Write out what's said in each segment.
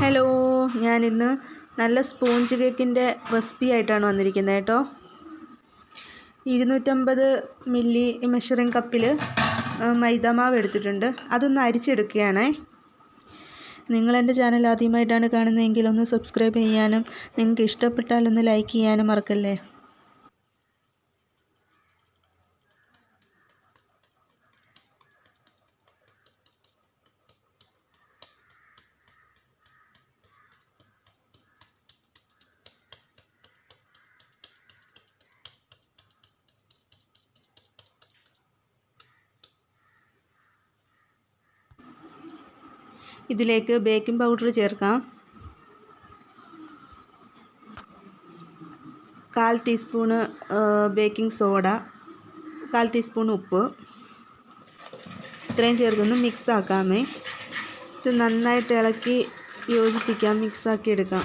Hello, ഞാനിന്ന് നല്ല sponge കേക്കിൻ്റെ റെസിപ്പി ആയിട്ടാണ് വന്നിരിക്കുന്നത് കേട്ടോ. 250 മില്ലി മെഷറിംഗ് കപ്പിൽ മൈദാമാവ് എടുത്തിട്ടുണ്ട്. അതൊന്ന് അരിച്ചെടുക്കുകയാണേ. നിങ്ങളെൻ്റെ ചാനൽ ആദ്യമായിട്ടാണ് കാണുന്നതെങ്കിൽ ഒന്ന് സബ്സ്ക്രൈബ് ചെയ്യാനും നിങ്ങൾക്ക് ഇഷ്ടപ്പെട്ടാൽ ഒന്ന് ലൈക്ക് ചെയ്യാനും മറക്കല്ലേ. ഇതിലേക്ക് ബേക്കിംഗ് പൗഡർ ചേർക്കാം. 1/4 ടീസ്പൂണ് ബേക്കിംഗ് സോഡ, 1/4 ടീസ്പൂൺ ഉപ്പ്, ഇത്രയും ചേർത്തൊന്ന് മിക്സ് ആക്കാമേ. ഇത് നന്നായിട്ട് ഇളക്കി യോജിപ്പിക്കാം, മിക്സാക്കി എടുക്കാം.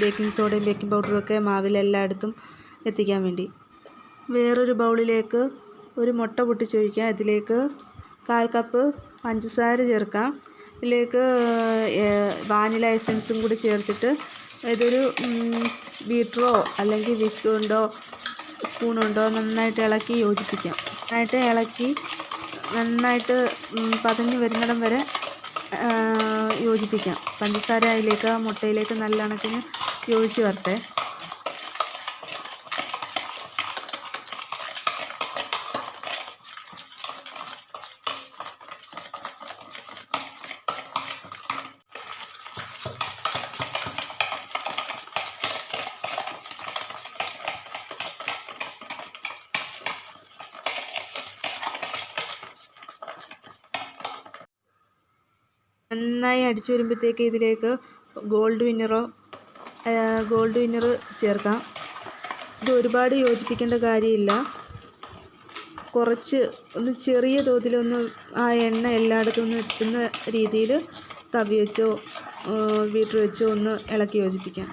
ബേക്കിംഗ് സോഡയും ബേക്കിംഗ് പൗഡറും ഒക്കെ മാവിലെല്ലായിടത്തും എത്തിക്കാൻ വേണ്ടി. വേറൊരു ബൗളിലേക്ക് ഒരു മുട്ട പൊട്ടിച്ചൊഴിക്കാം. ഇതിലേക്ക് 1/4 കപ്പ് പഞ്ചസാര ചേർക്കാം. ഇതിലേക്ക് വാനില എസൻസും കൂടി ചേർത്തിട്ട് ഇതൊരു ബീറ്ററോ അല്ലെങ്കിൽ വിസ്ക് കൊണ്ടോ സ്പൂൺ കൊണ്ടോ നന്നായിട്ട് ഇളക്കി യോജിപ്പിക്കാം. നന്നായിട്ട് പതഞ്ഞ് വരുന്നിടം വരെ യോജിപ്പിക്കാം. പഞ്ചസാര അതിലേക്ക് മുട്ടയിലേക്ക് നല്ല കണക്കിന് യോജിച്ച് വരട്ടെ. നന്നായി അടിച്ചു വരുമ്പോഴത്തേക്ക് ഇതിലേക്ക് ഗോൾഡ് വിന്നർ ചേർക്കാം. ഇത് ഒരുപാട് യോജിപ്പിക്കേണ്ട കാര്യമില്ല. കുറച്ച് ഒന്ന് ചെറിയ തോതിലൊന്ന് ആ എണ്ണ എല്ലായിടത്തും ഒന്ന് എത്തുന്ന രീതിയിൽ തവി വെച്ചോ ബീറ്റർ വെച്ചോ ഒന്ന് ഇളക്കി യോജിപ്പിക്കാം.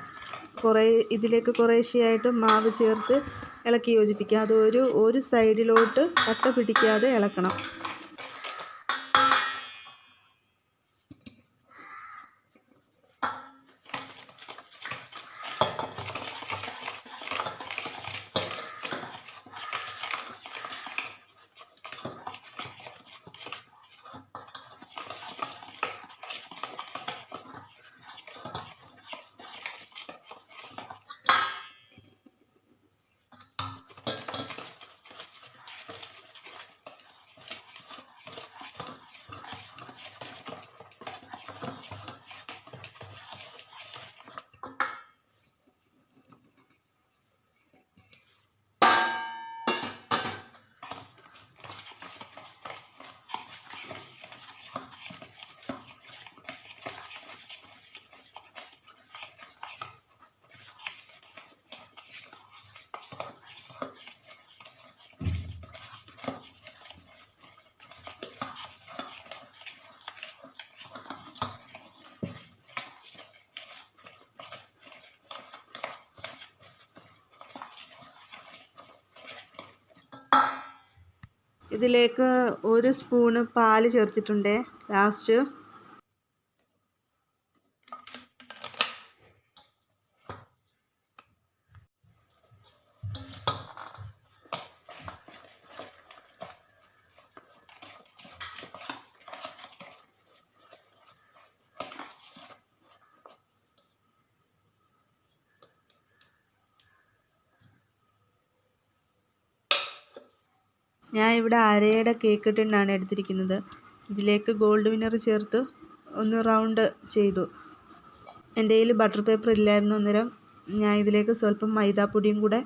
ഇതിലേക്ക് കുറേശ്ശെയായിട്ട് മാവ് ചേർത്ത് ഇളക്കി യോജിപ്പിക്കാം. അത് ഒരു സൈഡിലോട്ട് കട്ട പിടിക്കാതെ ഇളക്കണം. ഇതിലേക്ക് 1 സ്പൂണ് പാല് ചേർത്തിട്ടുണ്ട് ലാസ്റ്റ്. ഞാൻ ഇവിടെ അരയുടെ കേക്ക് ടിന്നാണ് എടുത്തിരിക്കുന്നത്. ഇതിലേക്ക് ഗോൾഡ് വിന്നർ ചേർത്ത് ഒന്ന് റൗണ്ട് ചെയ്തു. എൻ്റെ കയ്യിൽ ബട്ടർ പേപ്പർ ഇല്ലായിരുന്നു. അന്നേരം ഞാൻ ഇതിലേക്ക് സ്വല്പം മൈദാപ്പൊടിയും കൂടെ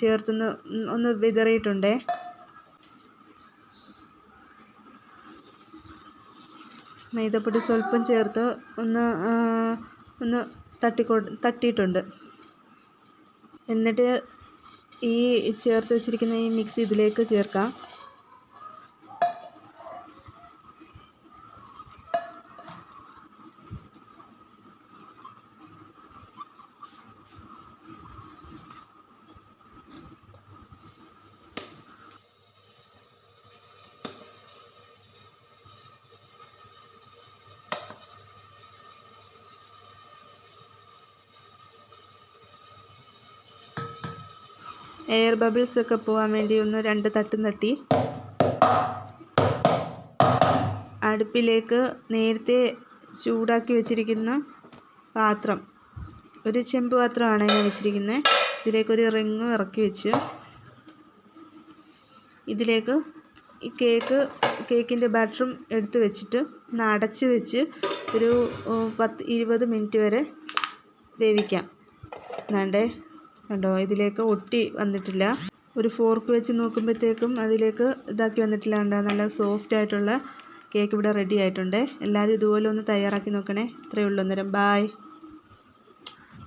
ചേർത്തൊന്ന് വിതറിയിട്ടുണ്ടേ. മൈദാപ്പൊടി സ്വല്പം ചേർത്ത് ഒന്ന് തട്ടിയിട്ടുണ്ട്. എന്നിട്ട് ഈ ചേർത്ത് വെച്ചിരിക്കുന്ന ഈ മിക്സ് ഇതിലേക്ക് ചേർക്കാം. എയർ ബബിൾസ് ഒക്കെ പോകാൻ വേണ്ടി ഒന്ന് 2 തട്ടും തട്ടി അടുപ്പിലേക്ക് നേരത്തെ ചൂടാക്കി വെച്ചിരിക്കുന്ന പാത്രം, ഒരു ചെമ്പ് പാത്രമാണ് ഞാൻ വെച്ചിരിക്കുന്നത്. ഇതിലേക്കൊരു റിങ് ഇറക്കി വെച്ച് ഇതിലേക്ക് ഈ കേക്കിൻ്റെ ബാറ്ററും എടുത്ത് വെച്ചിട്ട് ഒന്ന് അടച്ച് വെച്ച് ഒരു 10-20 മിനിറ്റ് വരെ വേവിക്കാം. കണ്ടോ, ഇതിലേക്ക് ഒട്ടി വന്നിട്ടില്ല. ഒരു ഫോർക്ക് വെച്ച് നോക്കുമ്പോഴത്തേക്കും അതിലേക്ക് ഇതാക്കി വന്നിട്ടില്ല. കണ്ടോ, നല്ല സോഫ്റ്റ് ആയിട്ടുള്ള കേക്ക് ഇവിടെ റെഡി ആയിട്ടുണ്ട്. എല്ലാവരും ഇതുപോലെ ഒന്ന് തയ്യാറാക്കി നോക്കണേ. ഇത്രയേ ഉള്ളൂ. അന്നേരം ബായ്.